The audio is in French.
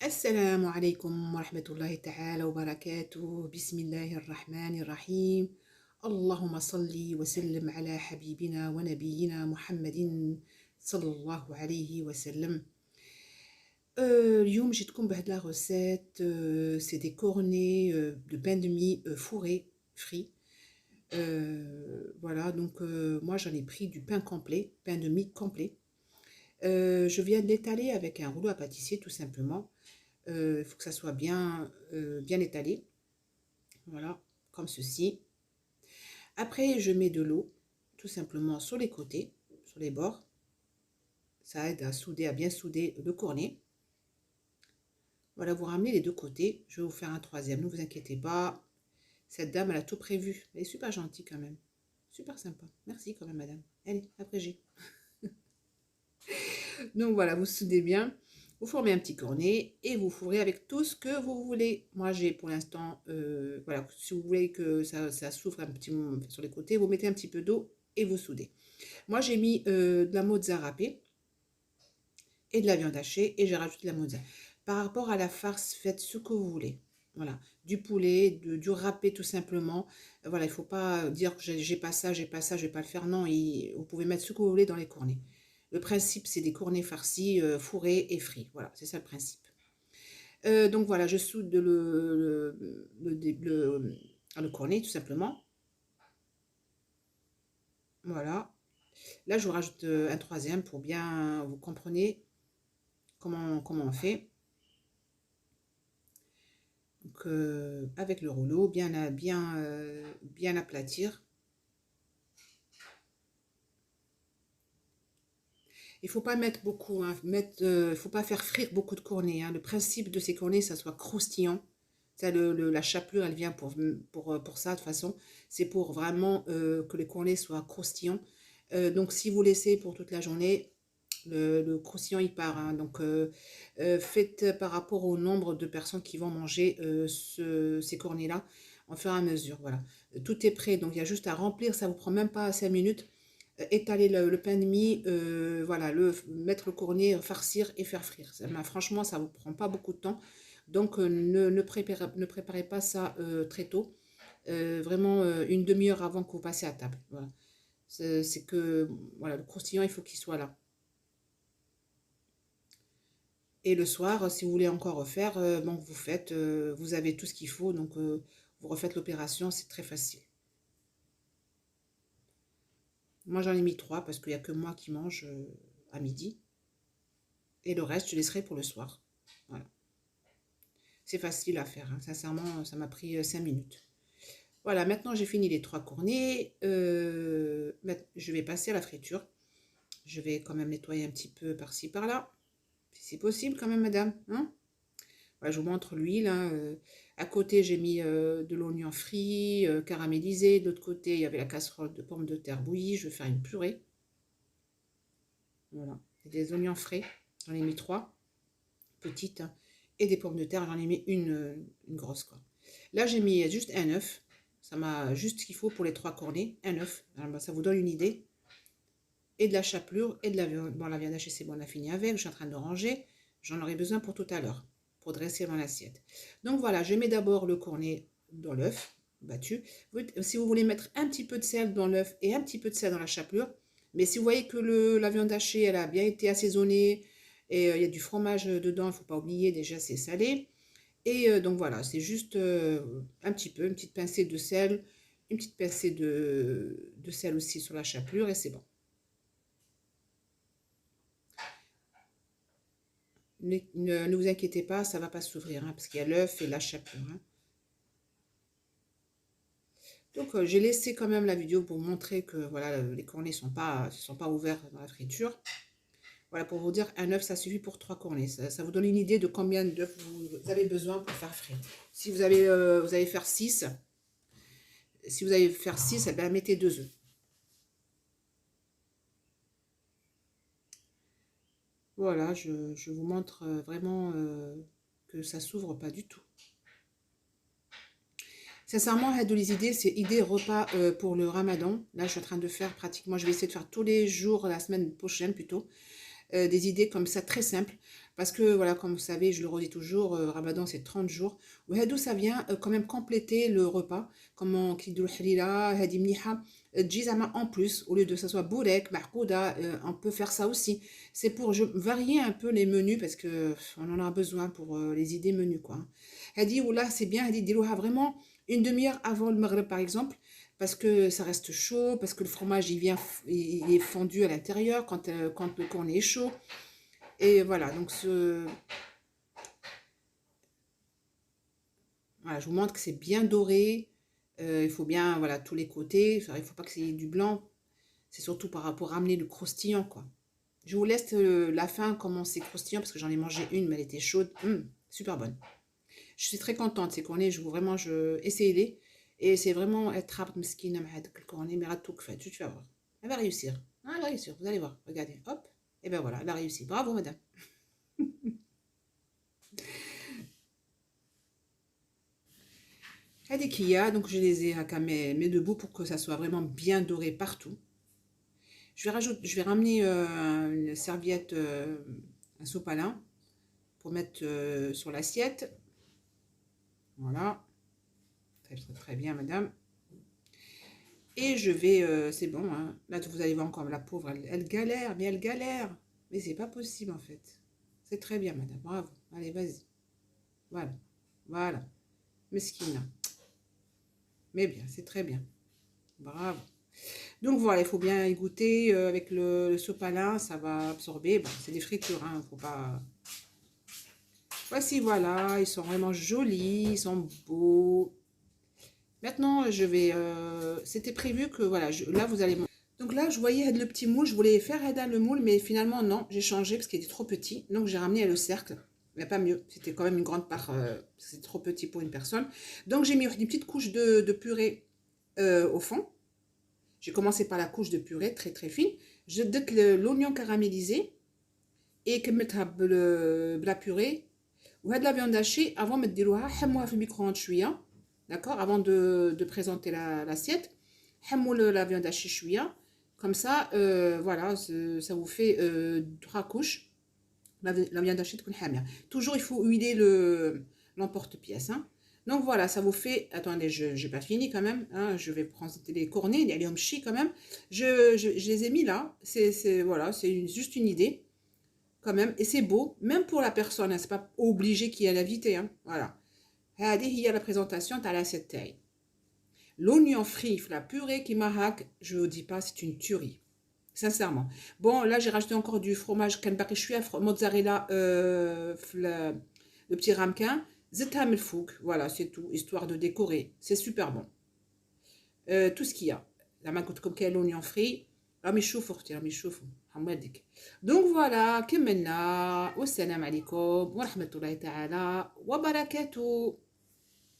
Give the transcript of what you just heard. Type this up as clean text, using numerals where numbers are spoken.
السلام عليكم ورحمة الله تعالى وبركاته. بسم الله الرحمن الرحيم. اللهم صل وسلم على حبيبنا ونبينا محمد صلى الله عليه وسلم. اليوم جيتكم بهاد لا recette. C'est des cornets de pain de mie fourré, frit. Voilà, donc moi j'en ai pris du pain complet, pain de mie complet. Je viens de l'étaler avec un rouleau à pâtissier tout simplement. Il faut que ça soit bien étalé. Voilà, comme ceci. Après, je mets de l'eau, tout simplement sur les côtés, sur les bords. Ça aide à souder, à bien souder le cornet. Voilà, vous ramenez les deux côtés. Je vais vous faire un troisième, ne vous inquiétez pas. Cette dame, elle a tout prévu. Elle est super gentille quand même. Super sympa. Merci quand même, madame. Allez, après j'ai. Donc voilà, vous soudez bien. Vous formez un petit cornet et vous fourrez avec tout ce que vous voulez. Moi, j'ai pour l'instant, voilà, si vous voulez que ça s'ouvre un petit moment sur les côtés, vous mettez un petit peu d'eau et vous soudez. Moi, j'ai mis de la mozza râpée et de la viande hachée et j'ai rajouté de la mozza. Par rapport à la farce, faites ce que vous voulez. Voilà, du poulet, du râpé tout simplement. Voilà, il ne faut pas dire que j'ai pas ça, je vais pas le faire. Non, vous pouvez mettre ce que vous voulez dans les cornets. Le principe, c'est des cornets farcis, fourrés et frits. Voilà, c'est ça le principe. Donc voilà, je soude le cornet tout simplement. Voilà. Là, je vous rajoute un troisième pour bien, vous comprenez comment on fait. Donc, avec le rouleau, bien aplatir. Il ne faut pas mettre beaucoup, hein, faut pas faire frire beaucoup de cornets. Hein. Le principe de ces cornets, ça soit croustillant. Ça, la chapelure, elle vient pour ça, de toute façon. C'est pour vraiment que les cornets soient croustillants. Donc, si vous laissez pour toute la journée, le croustillant, il part. Hein. Donc, faites par rapport au nombre de personnes qui vont manger ces cornets-là, en fur et à mesure. Voilà. Tout est prêt, donc il y a juste à remplir. Ça ne vous prend même pas 5 minutes. Étaler le pain de mie, voilà, mettre le cornet, farcir et faire frire. Franchement, ça ne vous prend pas beaucoup de temps. Donc, ne préparez pas ça très tôt. Vraiment une demi-heure avant que vous passiez à table. Voilà. C'est que voilà, le croustillant, il faut qu'il soit là. Et le soir, si vous voulez encore refaire, donc vous faites, vous avez tout ce qu'il faut, donc vous refaites l'opération, c'est très facile. Moi, j'en ai mis 3 parce qu'il n'y a que moi qui mange à midi. Et le reste, je laisserai pour le soir. Voilà. C'est facile à faire, hein. Sincèrement, ça m'a pris 5 minutes. Voilà, maintenant j'ai fini les 3 cornets. Je vais passer à la friture. Je vais quand même nettoyer un petit peu par-ci, par-là. Si c'est possible quand même, madame. Hein, voilà, je vous montre l'huile. Hein. À côté, j'ai mis de l'oignon frit, caramélisé. De l'autre côté, il y avait la casserole de pommes de terre bouillie. Je vais faire une purée. Voilà, et des oignons frais. J'en ai mis 3 petites. Hein. Et des pommes de terre, j'en ai mis une grosse, quoi. Là, j'ai mis juste un œuf. Ça m'a juste ce qu'il faut pour les 3 cornets. Un œuf. Alors, ça vous donne une idée. Et de la chapelure et de la viande. Bon, la viande hachée, c'est bon, on a fini avec. Je suis en train de ranger. J'en aurai besoin pour tout à l'heure, pour dresser dans l'assiette. Donc voilà, je mets d'abord le cornet dans l'œuf battu. Si vous voulez mettre un petit peu de sel dans l'œuf et un petit peu de sel dans la chapelure, mais si vous voyez que la viande hachée, elle a bien été assaisonnée et il y a du fromage dedans, il ne faut pas oublier, déjà c'est salé. Et donc voilà, c'est juste un petit peu, une petite pincée de sel, une petite pincée de sel aussi sur la chapelure et c'est bon. Ne vous inquiétez pas, ça ne va pas s'ouvrir, hein, parce qu'il y a l'œuf et la chapelure. Hein. Donc j'ai laissé quand même la vidéo pour montrer que voilà, les cornets ne sont pas ouverts dans la friture. Voilà, pour vous dire, un œuf, ça suffit pour 3 cornets. Ça vous donne une idée de combien d'œufs vous avez besoin pour faire frire. Si vous allez faire 6, si vous allez faire 6, eh bien, mettez 2 œufs. Voilà, je vous montre vraiment que ça s'ouvre pas du tout. Sincèrement, les idées, c'est idée repas pour le ramadan. Là, je suis en train de faire pratiquement, je vais essayer de faire tous les jours, la semaine prochaine plutôt. des idées comme ça très simples. Parce que, voilà, comme vous savez, je le redis toujours, Ramadan, c'est 30 jours. وهادو, ça vient quand même compléter le repas. Comment كيديروا الحليلة هادي مليحة تجي زعما en plus, au lieu de que ça soit bourek, mahkouda, on peut faire ça aussi. C'est pour varier un peu les menus parce que on en a besoin pour les idées menus, quoi. هادي ولا c'est bien, هادي ديروها vraiment une demi-heure avant le maghreb par exemple, parce que ça reste chaud, parce que le fromage il est fondu à l'intérieur quand le cornet est chaud. Et voilà, donc voilà, je vous montre que c'est bien doré. Il faut bien, voilà, tous les côtés. Enfin, il ne faut pas que c'est du blanc. C'est surtout par rapport à ramener le croustillant, quoi. Je vous laisse la fin, comment c'est croustillant, parce que j'en ai mangé une, mais elle était chaude. Super bonne. Je suis très contente, ces cornets. Vraiment, essayez-les. Et c'est vraiment être rap meskina avec le cornet, mais tout fait. Tu vas voir. Elle va réussir. Elle va réussir, vous allez voir. Regardez, hop. Et ben voilà, elle a réussi. Bravo, madame. Elle qu'il y a, donc je les ai à mes deux bouts pour que ça soit vraiment bien doré partout. Je vais ramener une serviette, un sopalin pour mettre sur l'assiette. Voilà, très, très, très bien, madame. Et je vais, c'est bon, hein. Là vous allez voir encore la pauvre, elle galère, mais elle galère. Mais c'est pas possible en fait. C'est très bien, madame, bravo. Allez, vas-y. Voilà, voilà. Mesquine. Mais bien, c'est très bien. Bravo. Donc voilà, il faut bien y goûter avec le sopalin, ça va absorber. Bon, c'est des fritures, hein, faut pas... Voici, voilà, ils sont vraiment jolis, ils sont beaux. Maintenant, je vais... C'était prévu que, voilà, là, vous allez... Donc là, je voyais le petit moule, je voulais faire le moule, mais finalement, non, j'ai changé parce qu'il était trop petit. Donc, j'ai ramené le cercle. Mais pas mieux, c'était quand même une grande part, c'est trop petit pour une personne. Donc, j'ai mis une petite couche de purée au fond. J'ai commencé par la couche de purée très très fine. Je donne l'oignon caramélisé et que mettre la purée ou de la viande hachée avant de mettre le micro-ondes chouïa. D'accord, avant de présenter l'assiette. La viande hachée chouïa. Comme ça, voilà, ça vous fait 3 couches. La viande hachée de hamia. Toujours, il faut huiler l'emporte-pièce. Hein. Donc voilà, ça vous fait... Attendez, je n'ai pas fini quand même. Hein, je vais prendre les cornets, il y a les homchi quand même. Je les ai mis là. Voilà, c'est juste une idée quand même. Et c'est beau, même pour la personne. Hein, c'est pas obligé qu'il y ait l'invité. Hein, voilà. Il y a la présentation, tu as l'assiette taille. L'oignon frit, la purée qui mahak, je ne vous dis pas, c'est une tuerie. Sincèrement. Bon, là, j'ai rajouté encore du fromage mozzarella, le petit ramequin. Zetam el fouk, voilà, c'est tout, histoire de décorer. C'est super bon. Tout ce qu'il y a. La macoute comme l'oignon frit. Donc voilà, كملنا والسلام عليكم ورحمة الله تعالى وبركاته.